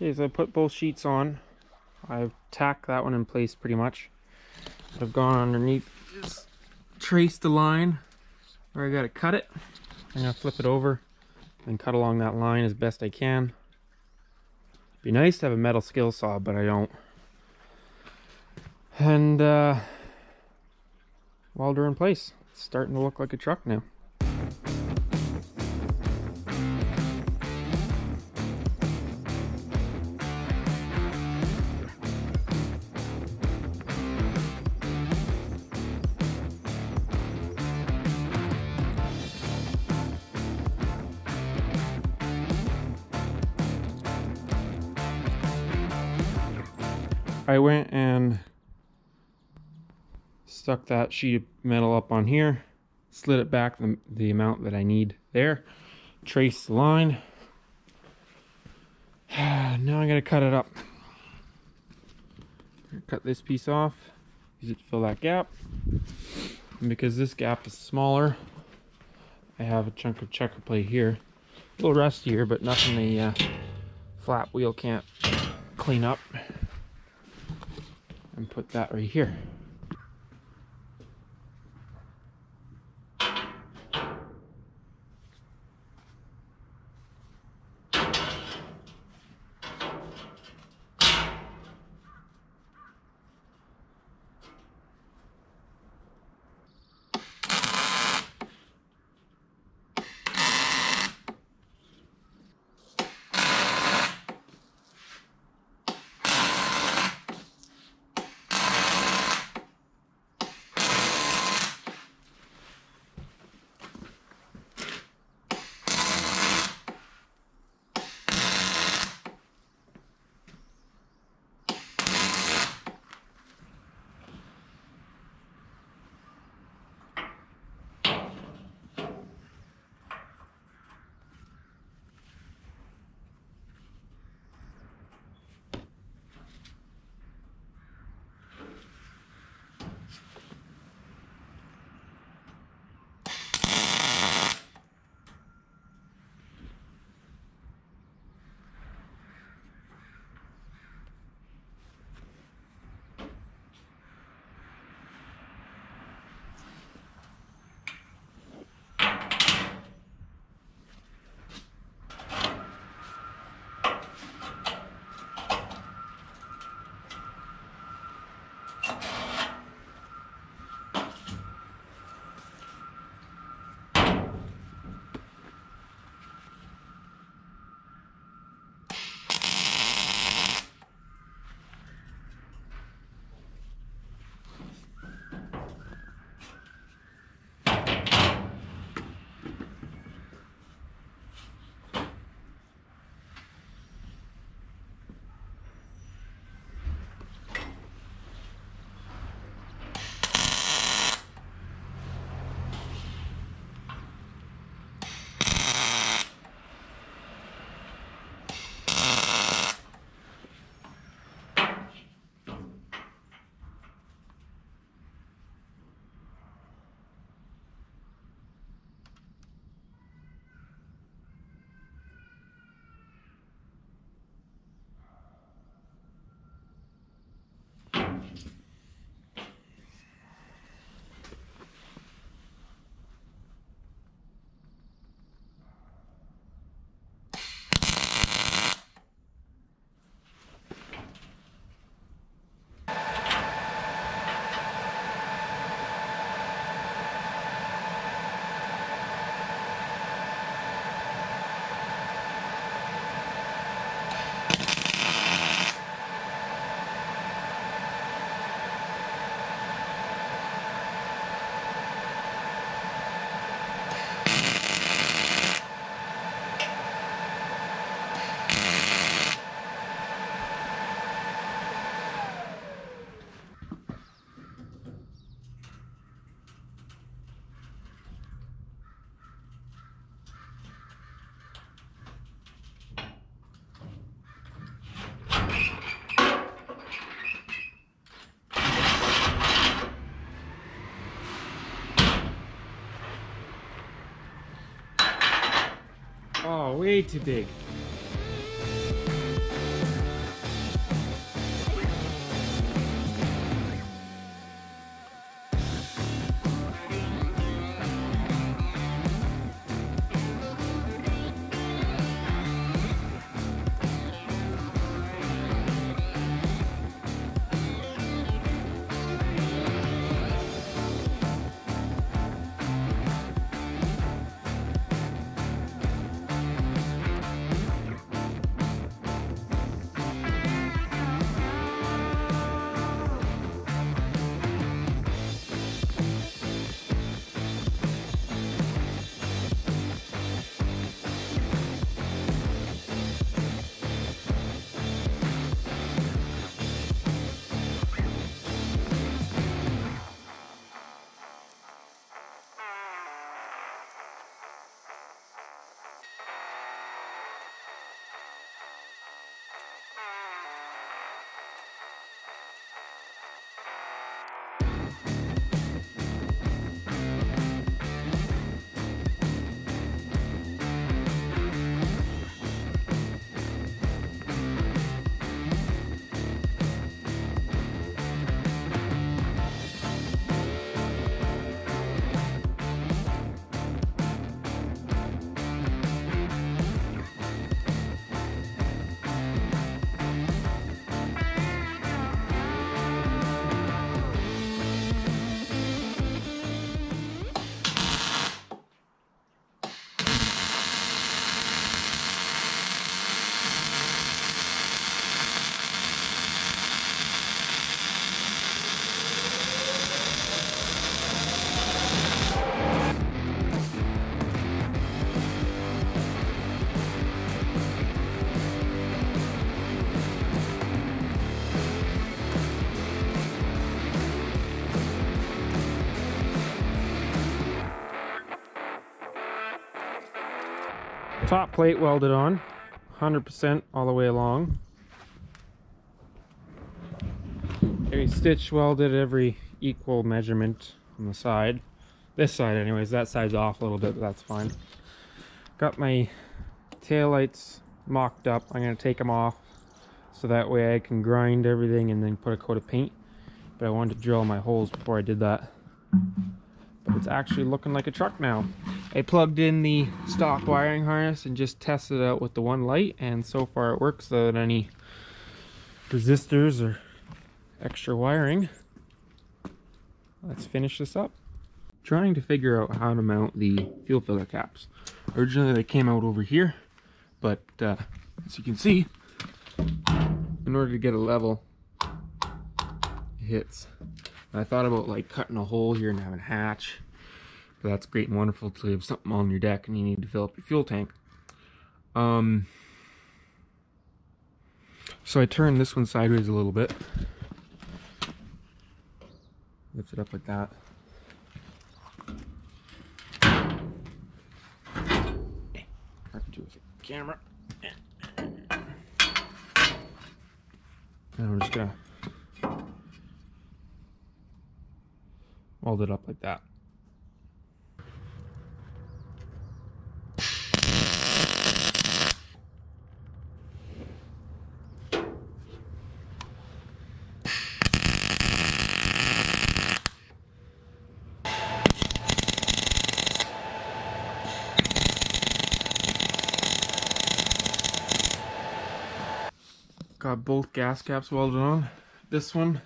Okay, so I put both sheets on. I've tacked that one in place pretty much. I've gone underneath, just traced the line where I gotta cut it. I'm gonna flip it over and cut along that line as best I can. Be nice to have a metal skill saw, but I don't. And welder in place. It's starting to look like a truck now. I went and stuck that sheet of metal up on here, slid it back the amount that I need there, traced the line. Now I'm gonna cut it up. Cut this piece off, use it to fill that gap. And because this gap is smaller, I have a chunk of checker plate here. A little rustier, but nothing the flat wheel can't clean up. And put that right here. Oh, way too big. Top plate welded on, 100% all the way along. Every stitch welded, every equal measurement on the side. This side anyways, that side's off a little bit, but that's fine. Got my taillights mocked up. I'm going to take them off so that way I can grind everything and then put a coat of paint. But I wanted to drill my holes before I did that. But it's actually looking like a truck now. I plugged in the stock wiring harness and just tested it out with the one light, and so far it works without any resistors or extra wiring. Let's finish this up. Trying to figure out how to mount the fuel filler caps. Originally they came out over here, but as you can see, in order to get a level, it hits. I thought about like cutting a hole here and having a hatch, but that's great and wonderful to have something on your deck and you need to fill up your fuel tank. So I turned this one sideways a little bit. Lift it up like that. Hard to do with the camera. And I'm just gonna weld it up like that. Got both gas caps welded on. This one,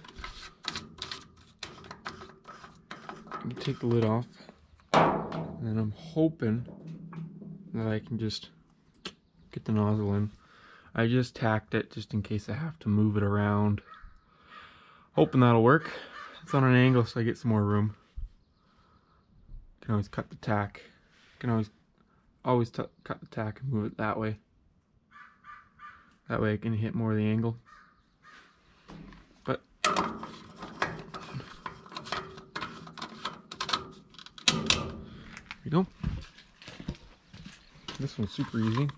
I'm gonna take the lid off, and I'm hoping that I can just get the nozzle in. I just tacked it just in case I have to move it around. Hoping that'll work. It's on an angle so I get some more room. Can always cut the tack. Can always cut the tack and move it that way. That way I can hit more of the angle. But there you go. This one's super easy.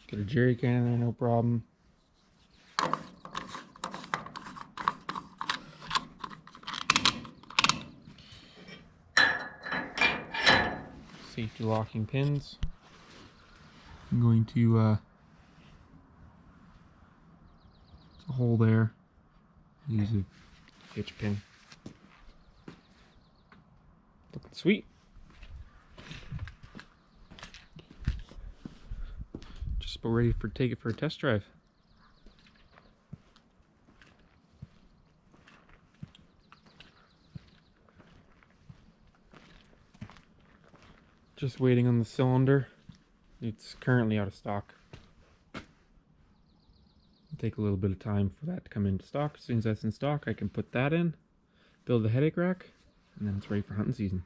Get a jerry can in there, no problem. Safety locking pins. I'm going to there's a hole there. Use a hitch pin. Looking sweet. Just about ready for take it for a test drive. Just waiting on the cylinder. It's currently out of stock. It'll take a little bit of time for that to come into stock. As soon as that's in stock, I can put that in, build the headache rack, and then it's ready for hunting season.